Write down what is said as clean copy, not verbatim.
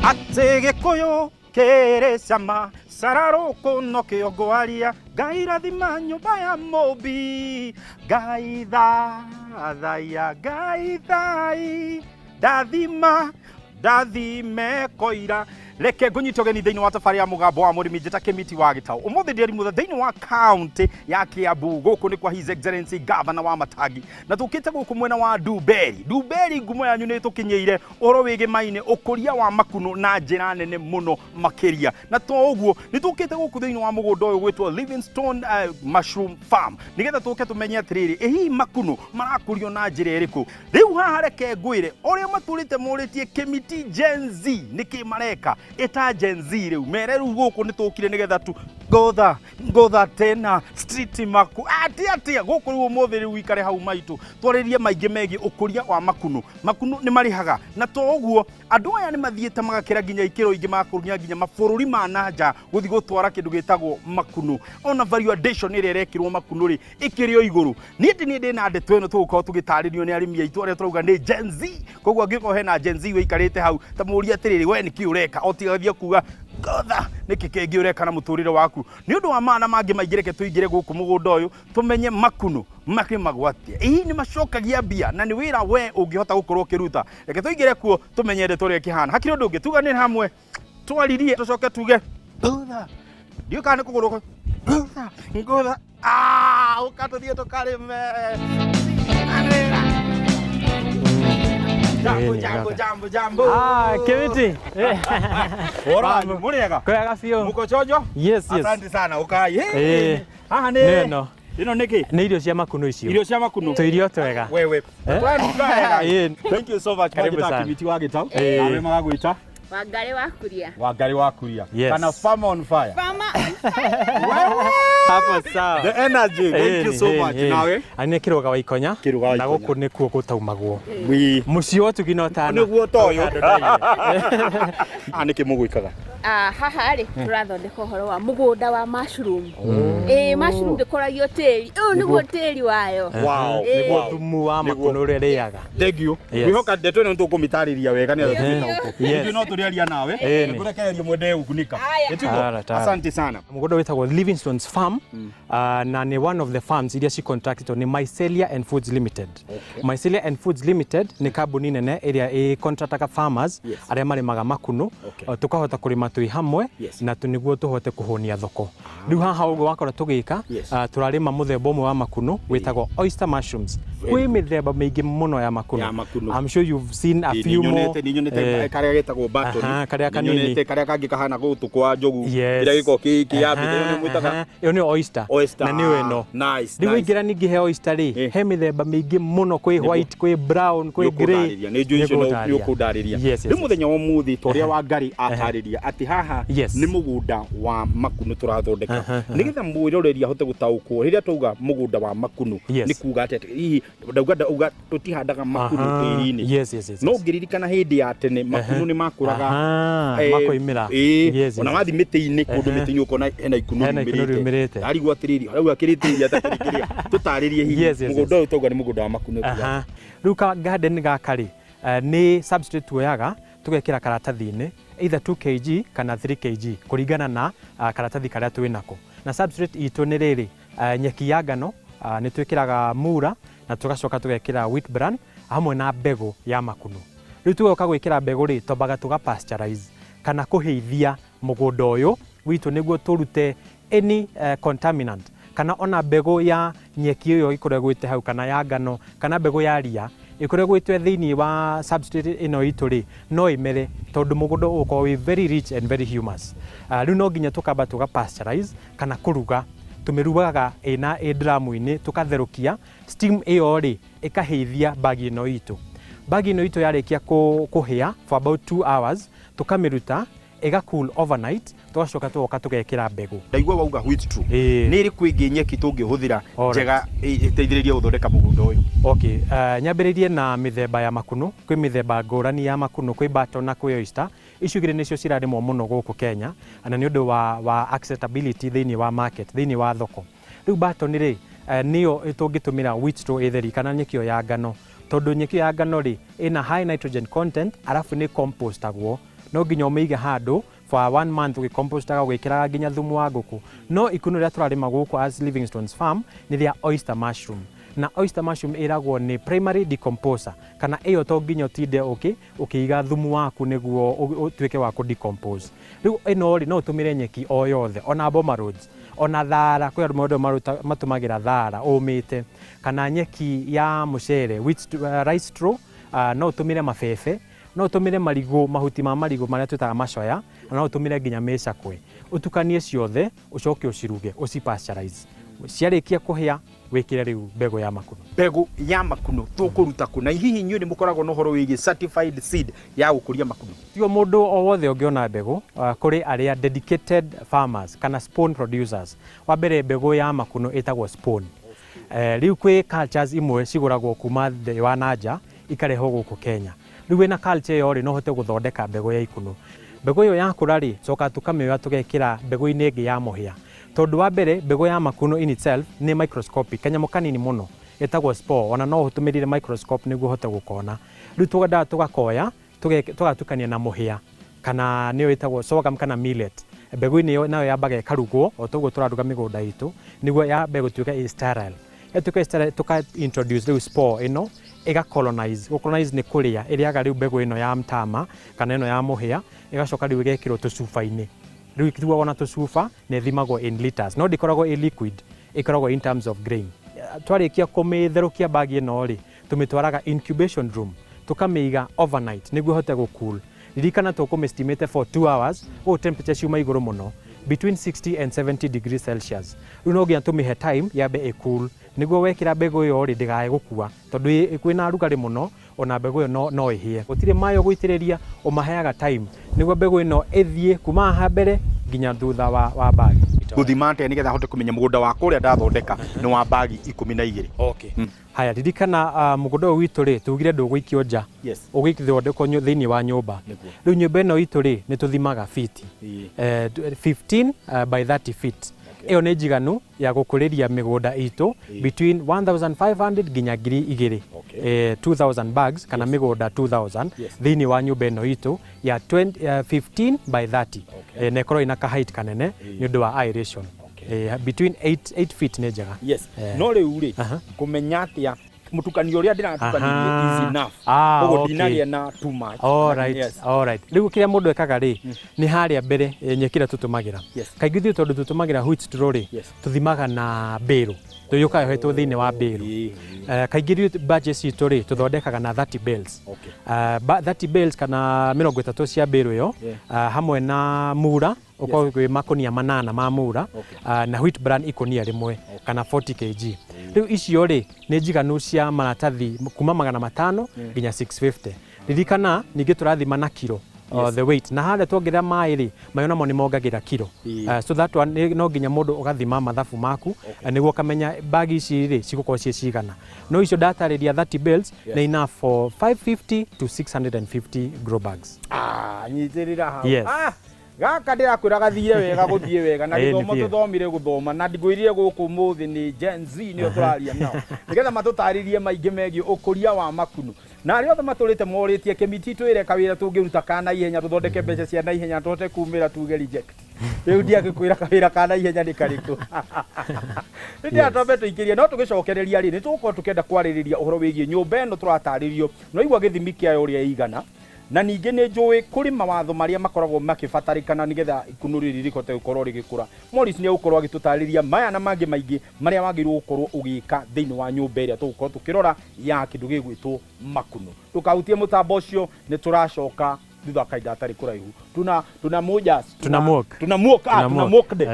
Ate gikuyu kere sama sararoko no kiongoaria Ngai rathima nyumba ya Mobi Ngai thaya Ngai thai ndathime koira reke ngunyite ũgeni thĩinĩ wa tafari ya mũgambo wa mũrĩmi njĩta Kĩmiti wa Gĩtaũ ũmũthĩ ndĩrĩ mũthe thĩinĩ wa county ya Kiambu gũkũ nĩ kwa His Excellency Governor wa Matangi na tũkĩte gũkũ mwena wa Nduberi ngumo yanyu nĩ tũkinyĩire ũhoro wĩgiĩ maini ũkũria wa makunũ na njĩra nene mũno makĩria na to ũguo nĩ tũkĩte gũkũ thĩinĩ wa mũgũnda ũyũ gwĩtwo Livingstone Mushroom Farm nĩgetha tũke tũmenye atĩrĩrĩ hihi makunũ marakũrio na njĩra ĩrĩkũ rĩu haha reke ngwĩre ũrĩa matũrĩte mũrĩtie Kĩmiti Gen Z nĩkĩ mareka eta Gen Z rĩu mere rĩu gũkũ nĩ tũkire nĩgetha tu ngotha tena street maku atia gũkũ rĩu ũmũthĩ rĩu ikare hau maitũ twarĩrie maingĩ megiĩ ũkũria wa makunũ nĩ marihaga na to ũguo andũ aya nĩ mathiĩte magakĩra nginya ikĩro ingĩ makũrunya nginya mabũrũri ma nanja gũthiĩ gũtwara kĩndũ gĩtagwo makunũ ona valuation ĩrĩa ĩrekĩrwo makunũ rĩ ĩkĩrĩ o igũrũ niĩ ndĩna ndeto ĩno tũgũkorwo tũgĩtarĩrio nĩ arĩmi aitũ arĩa tũrauga nĩ Gen Z koguo angĩkorwo hena Gen Z wĩikarĩte hau ta mũũria atĩrĩrĩ we nĩkĩ ũreka otigathia kuga ngotha nĩkĩ kĩngĩ ũreka na mũtũrĩre waku nĩ ũndũ wa maana mangĩ maingĩ reke tũingĩre gũkũ mũgũnda ũyũ tũmenye makunũ makĩmagwatia nĩ macokagia mbia na nĩ wĩra we ũngĩhota gũkorwo ũkĩruta reke tũingĩre kuo tũmenye ndeto ũrĩa kĩhana hakĩrĩ ũndũ ũngĩ tuga nĩ hamwe twaririe tũcoke tuge ngotha ndiũ kana nĩ kũgũrũ ngotha ũkatũthiĩ tũkarĩme Jambo. Kĩmiti. Ora, mũrĩega? Kwega biũ. Mũko chonjo? Yes. Asante sana, ukai. Haha nĩ ĩno nĩkĩ? Nĩ irio cia makunũ icio. Irio cia makunũ. Tũirio twega. Wewe. Thank you so much. Kagita Kĩmiti wa Gĩtaũ. Arĩa magagwĩta? Wangari wa Kuria. Kana farmer on fire. Hapo sawa. The energy. Thank you so much. Nawe? Ani kĩrũga wa ikonya. Na gũkũ nĩkuo gũtaumagwo. Mũciĩ wa tugino tana. Nĩguo toyo. Nĩkĩ mũgwĩkaga? Haha rĩ tũrathondeka ũhoro wa mũgũnda wa mushroom. Mushroom ndĩkũragio tĩri. Ũyũ nĩguo tĩri wayo. Nĩguo thumu wa makunũ ũrĩa rĩaga. Thank you. Ngwĩhoka ndeto ĩno nĩtũkũmĩtarĩria wega nĩ atũmĩta gũkũ. No tũrĩaria nawe. Nĩkũrekereria mwende ũkunĩka. Asante sana. Mũgũnda wĩtagwo Livingstone's Farm na nĩ one of the farms iria cicontractwo nĩ Mycelia and Foods Limited. Mycelia and Foods Limited nĩ kambuni nene ĩrĩa ĩcontractaga farmers arĩa marĩmaga makunũ tũkahota kũrĩma twĩ hamwe na nĩguo tũhote kũhũnia thoko. Rĩu haha ũguo wakora tũgĩka tũrarĩma mũthemba ũmwe wa makunũ wĩtagwo oyster mushrooms. Kwĩ mĩthemba mĩingĩ mũno ya makunũ. I'm sure you've seen a few more. Nĩnyonete karĩa getagwo batoni. Karĩa kanini. Nĩnyonete karĩa kangĩ kahana gũtũ kwa njogu. Kĩrĩa gĩko kĩambĩte mwĩtaga. Ĩyo nĩ oyster. Na nĩyo ĩno. Nice. Rĩu ingĩra ningĩ he oyster rĩ he mĩthemba mĩingĩ mũno kwĩ white kwĩ brown kwĩ grey. Nĩ njũĩ icio nĩ ũkũndarĩria. Rĩu mũthenya wa ũmũthĩ ta ũrĩa Wangari atarĩria atĩ haha nĩ mũgũnda wa makunũ tũrathondeka nĩgetha mwĩroreri ahote gũtaũkwo rĩrĩa twauga mũgũnda wa makunũ nĩ kuga atĩ hihi ndauga tũtihandaga makunũ tĩri-inĩ no ngĩririkana hĩndĩ ya tene makunũ nĩ makũraga makoimĩra ona wathi mĩtĩ-inĩ kũndũ mĩtĩ-inĩ ũkona hena ikunũ riumĩrĩte arigwo atĩrĩri rĩu akĩrĩtĩria atakĩrĩkĩria tũtarĩrie hihi mũgũnda ũyũ twauga nĩ mũgũnda wa makunũ rĩu ka garden gaka rĩ nĩ substrate tuoyaga tũgekĩra karatathi-inĩ either 2 kg kana 3 kg kũringana na karatathi karĩa twĩnako na substrate itũ nĩ rĩrĩ nyeki ya ngano nĩ twĩkĩraga mura na tũgacoka tũgekĩra wheat bran hamwe na mbegũ ya makunũ rĩu tũgoka gwĩkĩra mbegũ rĩ twambaga tũga pasteurize kana kũhĩithia mũgũnda ũyũ witũ nĩguo tũrute any contaminant kana ona mbegũ ya nyeki ĩyo ĩkoragwĩte hau kana ya ngano kana mbegũ ya ria ĩkoragwĩte thĩinĩ wa substrate ĩno itũ rĩ no ĩmere tondũ mũgũnda ũkoragwo wĩ very rich and very humus rĩu no nginya tũkamba tũga pasteurize kana kũruga tũmĩrugaga ĩna dramu-inĩ tũkatherũkia steam ĩyo rĩ ĩkahĩithia bagi ĩno itũ bagi ĩno itũ yarĩkia kũhĩa for about 2 hours tũkamĩruta ĩga cool overnight tũgacoka tũgoka tũgekĩra mbegũ ndaigua wauga wheat true nĩ ĩrĩ kwĩngĩ nyeki tũngĩhũthĩra njega ĩteithĩrĩrie gũthondeka mũgũnda ũyũ okay nyambĩrĩrie na mĩthemba ya makunũ kwĩ mĩthemba ngũrani ya makunũ kwĩ baton na kwĩ oyster icio igĩrĩ nĩcio cirarĩmwo mũno gũkũ Kenya na nĩ ũndũ wa acceptability thĩinĩ wa market thĩinĩ wa thoko rĩu baton rĩ nĩyo tũngĩtũmĩra wheat straw ĩtheri kana nyeki ya ngano tondũ nyeki ya ngano rĩ ĩna high nitrogen content arafu nĩ compostagwo no nginya ũmĩige handũ for 1 month ũgĩcompostaga ũgĩkĩraga nginya thumu wa ngũkũ. No ikuno rĩrĩa tũrarĩma gũkũ as Livingstone's farm nĩ rĩa oyster mushroom, na oyster mushroom ĩragwo nĩ primary decomposer, kana ĩyo to nginya ũtinde ũkĩiga thumu waku nĩguo ũtuĩke wa kũdecompose. Rĩu ĩno rĩ no ũtũmĩre nyeki o yothe, ona boma roads, ona thara, kwĩ andũ matũmagĩra thara ũmĩte, kana nyeki ya mũcere rice straw, no ũtũmĩre mabebe, no ũtũmĩre marigũ, mahuti ma marigũ marĩa twĩtaga macoya, no ũtũmĩre nginya mĩcakwe. Ũtukanie ciothe, ũcoke ũciruge, ũcipasteurize. Ciarĩkia kũhĩa wĩkĩre rĩu mbegũ ya makunũ. Mbegũ ya makunũ tũkũruta kũ? Na hihi inyuĩ nĩ mũkoragwo na ũhoro wĩgiĩ certified seed ya gũkũria makunũ? Tio mũndũ o wothe ũngĩona mbegũ, kũrĩ arĩa dedicated farmers kana spawn producers. Wa mbere mbegũ ya makunũ ĩtagwo spawn. Rĩu kwĩ cultures imwe cigũragwo kuma thĩ wa nanja ikarehwo gũkũ Kenya. Rĩu wĩna culture ĩyo rĩ no ũhote gũthondeka mbegũ ya ikunũ. Mbegũ ĩyo yakũra rĩ, coka tũkamĩoya tũgekĩra mbegũ-inĩ ĩngĩ ya mũhĩa. Tondũ wa mbere mbegũ ya makunũ in itself nĩ microscopic, kanyamũ kanini mũno ĩtagwo spore, ona no ũtũmĩrire microscope nĩguo ũhote gũkona. Rĩu tũgakorwo tũgakoya tũgatukania na mũhĩa, kana nĩyo ĩtagwo sorghum kana millet. Mbegũ-inĩ ĩyo nayo yambaga ĩkarugwo o toguo tũraruga mĩgũnda itũ nĩguo yambe gũtuĩka sterile. Yatuĩka sterile tũka introduce rĩu spore ĩno ĩga-colonize. Gũ-colonize nĩ kũrĩa ĩrĩaga rĩu mbegũ ĩno ya mtama kana ĩno ya mũhĩa, ĩgacoka rĩu ĩgekĩrwo tũcuba-inĩ. Rĩu ĩkĩtuagwo na tũcuba na ĩthimagwo in liters, no ndĩkoragwo ĩ liquid, ĩkoragwo in terms of grain. Twarĩkia kũmĩtherũkia bagi ĩno rĩ, tũmĩtwaraga incubation room, tũkamĩiga overnight nĩguo ĩhote gũcool. Ririkana tũkũmĩ-steamĩte for 2 hours, ũũ temperature ciuma igũrũ mũno, between 60 and 70 degrees Celsius. Rĩu no nginya tũmĩhe time yambe ĩcool, nĩguo wekĩra mbegũ ĩyo rĩ ndĩgae gũkua, tondũ kwĩna rugarĩ mũno ona mbegũ ĩyo no ĩhĩe. Gũtirĩ maĩ ũgũitĩrĩria, ũmaheaga time nĩguo mbegũ ĩno ĩthiĩ kuma haha mbere nginya thutha wa bagi. Gũthima atĩa nĩgetha hote kũmenya mũgũnda wa kũrĩa ndathondeka nĩ wa bagi 12? Okay. Haya, ririkana mũgũnda ũyũ witũ rĩ tugire ndũgũikio nja, ũgĩthondekwo thĩinĩ wa nyũmba. Rĩu nyũmba ĩno itũ rĩ nĩ tũthimaga feet 15 by 30 feet. Ĩyo nĩ njiganu ya gũkũrĩria mĩgũnda itũ between 1500 nginya 2000, 2000 bags kana mĩgũnda 2000 thĩinĩ wa nyũmba ĩno itũ ya 15 by 30. Na ĩkorwo ina ka height kanene nĩ ũndũ wa aeration. Between 8 feet nĩ njega. No rĩu rĩ kũmenya atĩa mũtukanio ũrĩa ndĩratukanirie is enough, ũguo ndinagĩa na too much? Alright. Rĩu kĩrĩa mũndũ ekaga rĩ nĩ harĩa mbere nyeki ĩrĩa tũtũmagĩra. Kaingĩ ithuĩ tondũ tũtũmagĩra wheat straw rĩ tũthimaga na mbĩrũ, tũyũkaga hetwo thĩinĩ wa mbĩrũ. Kaingĩ ithuĩ batches citũ rĩ tũthondekaga na 30 bales. 30 bales kana 30 cia mbĩrũ ĩyo hamwe na mura uko kwĩ makũnia 8 ma mura na wheat bran ikũnia rĩmwe kana 40 kg. Rĩu icio rĩ nĩ njiganu cia maratathi kuma 500 nginya 650. Ririkana ningĩ tũrathima na kilo the weight, na harĩa tuongerera maĩ rĩ maĩ namo nĩ mongagĩra kilo. So that one no nginya mũndũ ũgathima mathabu maku nĩguo ũkamenya bagi ici rĩ cigũkorwo ciĩ cigana. No icio ndatarĩria 30 bales nĩ enough for 550 to 650 grow bags. Nyitĩrĩra hau. Gaka ndĩrakwĩra gathire wega gũthiĩ wega na gĩthomo tũthomire gũthoma na ndigwĩrire gũkũ mũthĩ nĩ Gen Z nĩo tũraria nao nĩgetha matũtarĩrie maingĩ megiĩ ũkũria wa makunũ. Na arĩa othe matũrĩte morĩtie kĩmiti twĩre kawĩra tũngĩruta kana ihenya tũthondeke mbeca cia naihenya tũhote kumĩra tuge reject. Rĩu ndiagĩkwĩra kawĩra kana ihenya nĩ karĩkũ. Rĩrĩa twambe tũingĩrie no tũgĩcokereria rĩ nĩ tũgũkorwo tũkĩenda kwarĩrĩria ũhoro wĩgiĩ nyũmba ĩno tũratarĩrio no igua gĩthimi kĩayo ũrĩa igana. Na ningĩ nĩ njũĩ kũrĩ mawatho marĩa makoragwo makĩbatarĩkana nĩgetha ikunũ rĩrĩ rĩhote gũkorwo rĩgĩkũra. Morris nĩ egũkorwo agĩtũtarĩria maya na mangĩ maingĩ marĩa wagĩrĩirwo gũkorwo ũgĩka thĩinĩ wa nyũmba ĩrĩa tũgũkorwo tũkĩrora ya kĩndũ gĩgwĩtwo makunũ. Ndũkahutie mũtambo ũcio nĩ tũracoka thutha kaida atarĩ kũraihu. Tunamwokde.